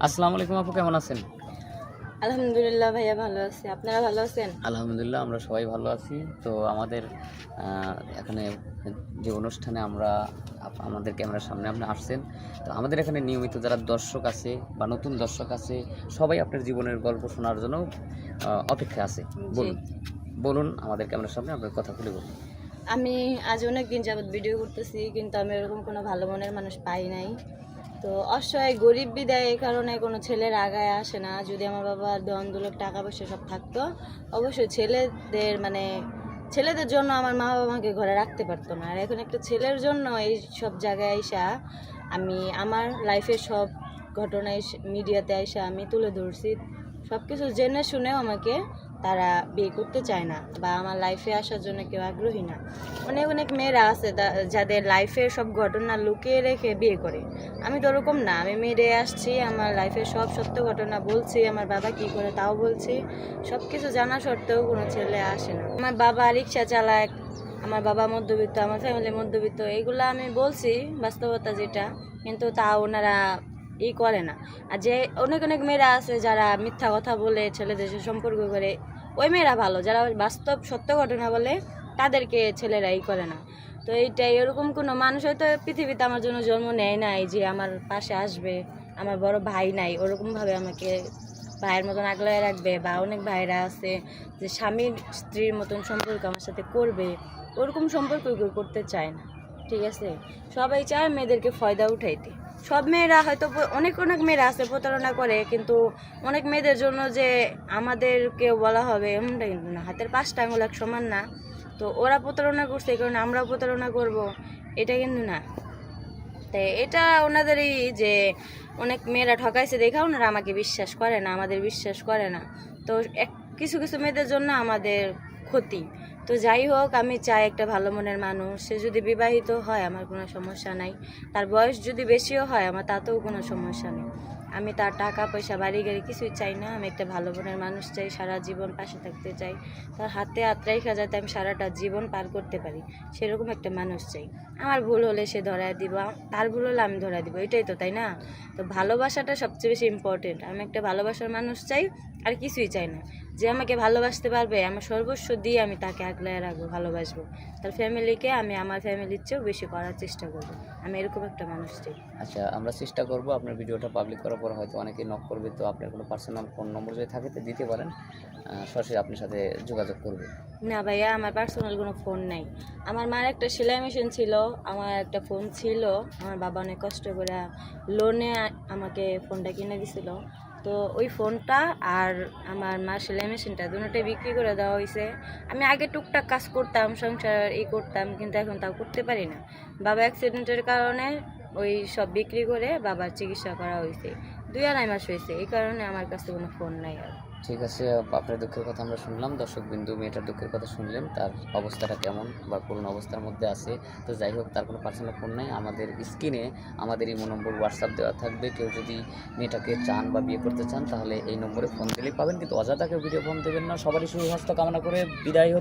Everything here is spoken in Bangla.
আসসালামু আলাইকুম আপু, কেমন আছেন? আলহামদুলিল্লাহ ভাইয়া ভালো আছি। আপনারা ভালো আছেন? আলহামদুলিল্লাহ, আমরা সবাই ভালো আছি। তো আমাদের এখানে যে অনুষ্ঠানে আমরা আমাদের ক্যামেরার সামনে আপনি আসছেন, তো আমাদের এখানে নিয়মিত যারা দর্শক আছে বা নতুন দর্শক আছে, সবাই আপনার জীবনের গল্প শোনার জন্য অপেক্ষায় আছে। জি। বলুন, বলুন আমাদের ক্যামেরার সামনে আপনার কথা খুলে বলুন। আমি আজ অনেক দিন যাবৎ ভিডিও করতেছি, কিন্তু আমি এরকম কোনো ভালো মনের মানুষ পাই নাই। তো অসহায় গরিব বিদায় এই কারণে কোনো ছেলের আগায় আসে না। যদি আমার বাবার ধন দৌলত টাকা পয়সা সব থাকতো, অবশ্যই ছেলেদের জন্য আমার মা বাবা আমাকে ঘরে রাখতে পারতো না। আর এখন একটা ছেলের জন্য এই সব জায়গায় আইসা আমি আমার লাইফের সব ঘটনা মিডিয়াতে আইসা আমি তুলে ধরছি। সব কিছু জেনে শুনেও আমাকে তারা বিয়ে করতে চায় না বা আমার লাইফে আসার জন্য কেউ আগ্রহী না। অনেক অনেক মেয়েরা আছে যাদের লাইফের সব ঘটনা লুকিয়ে রেখে বিয়ে করে। আমি তো ওরকম না, আমি মেয়েরে আসছি, আমার লাইফের সব সত্য ঘটনা বলছি, আমার বাবা কি করে তাও বলছি। সব কিছু জানা সত্ত্বেও কোনো ছেলে আসে না। আমার বাবা রিক্সা চালায়, আমার বাবা মধ্যবিত্ত, আমার ফ্যামিলি মধ্যবিত্ত, এইগুলো আমি বলছি বাস্তবতা যেটা, কিন্তু তা ওনারা করে না। আর যে অনেক অনেক মেয়েরা আছে যারা মিথ্যা কথা বলে ছেলেদের সাথে সম্পর্ক করে, ওই মেয়েরা ভালো। যারা বাস্তব সত্য ঘটনা বলে তাদেরকে ছেলেরা করে না। তো এইটাই, এরকম কোনো মানুষ হয়তো পৃথিবীতে আমার জন্য জন্ম নেয় নাই যে আমার পাশে আসবে। আমার বড় ভাই নাই, ওরকমভাবে আমাকে ভাইয়ের মতন আগলায় রাখবে, বা অনেক ভাইরা আছে যে স্বামীর স্ত্রীর মতন সম্পর্ক আমার সাথে করবে, ওরকম সম্পর্ক কেউ করতে চায় না। ঠিক আছে, সবাই চায় মেয়েদেরকে ফয়দা উঠাইতে। সব মেয়েরা হয়তো অনেক অনেক মেয়েরা আছে প্রতারণা করে, কিন্তু অনেক মেয়েদের জন্য যে আমাদেরকে বলা হবে এমনটা কিন্তু না। হাতের 5টা আঙুল এক সমান না। তো ওরা প্রতারণা করছে, এই কারণে আমরাও প্রতারণা করব, এটা কিন্তু না। তাই এটা ওনাদেরই যে অনেক মেয়েরা ঠকাইছে দেখা ওনারা আমাকে বিশ্বাস করে না, আমাদের বিশ্বাস করে না। তো কিছু কিছু মেয়েদের জন্য আমাদের ক্ষতি। তো যাই হোক, আমি চাই একটা ভালো মনের মানুষ, সে যদি বিবাহিত হয় আমার কোনো সমস্যা নাই, তার বয়স যদি বেশিও হয় আমার তাতেও কোনো সমস্যা নেই। আমি তার টাকা পয়সা বাড়ি গাড়ি কিছুই চাই না। আমি একটা ভালো মনের মানুষ চাই, সারা জীবন পাশে থাকতে চাই, তার হাতে হাত রেখা যাতে আমি সারাটা জীবন পার করতে পারি, সেরকম একটা মানুষ চাই। আমার ভুল হলে সে ধরায় দিব, তার ভুল হলে আমি ধরায় দিব, এটাই তো, তাই না? তো ভালোবাসাটা সবচেয়ে বেশি ইম্পর্টেন্ট। আমি একটা ভালোবাসার মানুষ চাই, আর কিছুই চাই না। যে আমাকে ভালোবাসতে পারবে, আমার সর্বস্ব দিয়ে আমি তাকে আগলায় রাখবো, ভালোবাসবো। তার ফ্যামিলিকে আমি আমার ফ্যামিলির চেয়েও বেশি করার চেষ্টা করবো। আমি এরকম একটা মানুষ চাই। আচ্ছা, আমরা চেষ্টা করব আপনার ভিডিওটা পাবলিক করার পর হয়তো অনেকেই নক করবে, তো আপনার কোনো পার্সোনাল ফোন নম্বর যদি থাকে তো দিতে পারেন, সরাসরি আপনার সাথে যোগাযোগ করবে। না ভাইয়া, আমার পার্সোনাল কোনো ফোন নাই। আমার মার একটা সেলাই মেশিন ছিল, আমার একটা ফোন ছিল। আমার বাবা অনেক কষ্ট করে লোনে আমাকে ফোনটা কিনে দিছিল। তো ওই ফোনটা আর আমার মার সেলাই মেশিনটা দুটোটাই বিক্রি করে দেওয়া হয়েছে। আমি আগে টুকটাক কাজ করতাম, সংসার করতাম, কিন্তু এখন তাও করতে পারি না। বাবা অ্যাক্সিডেন্টের কারণে ওই সব বিক্রি করে বাবার চিকিৎসা করা হয়েছে। 2-2.5 মাস হয়েছে, এই কারণে আমার কাছে কোনো ফোন নাই আর। ঠিক আছে, আপনার দুঃখের কথা আমরা শুনলাম। দর্শকবিন্দু মেয়েটার দুঃখের কথা শুনলেন, তার অবস্থাটা কেমন বা করুণ অবস্থার মধ্যে আছে। তো যাই হোক, তার কোনো পার্সোনাল ফোন নাই। আমাদের স্ক্রিনে আমাদের ইমো নম্বর, হোয়াটসঅ্যাপ দেওয়া থাকবে। কেউ যদি মেয়েটাকে চান বা বিয়ে করতে চান তাহলে এই নম্বরে ফোন দিলেই পাবেন, কিন্তু অযথা কেউ ভিডিও ফোন দেবেন না। সবারই সুস্বাস্থ্য কামনা করে বিদায়।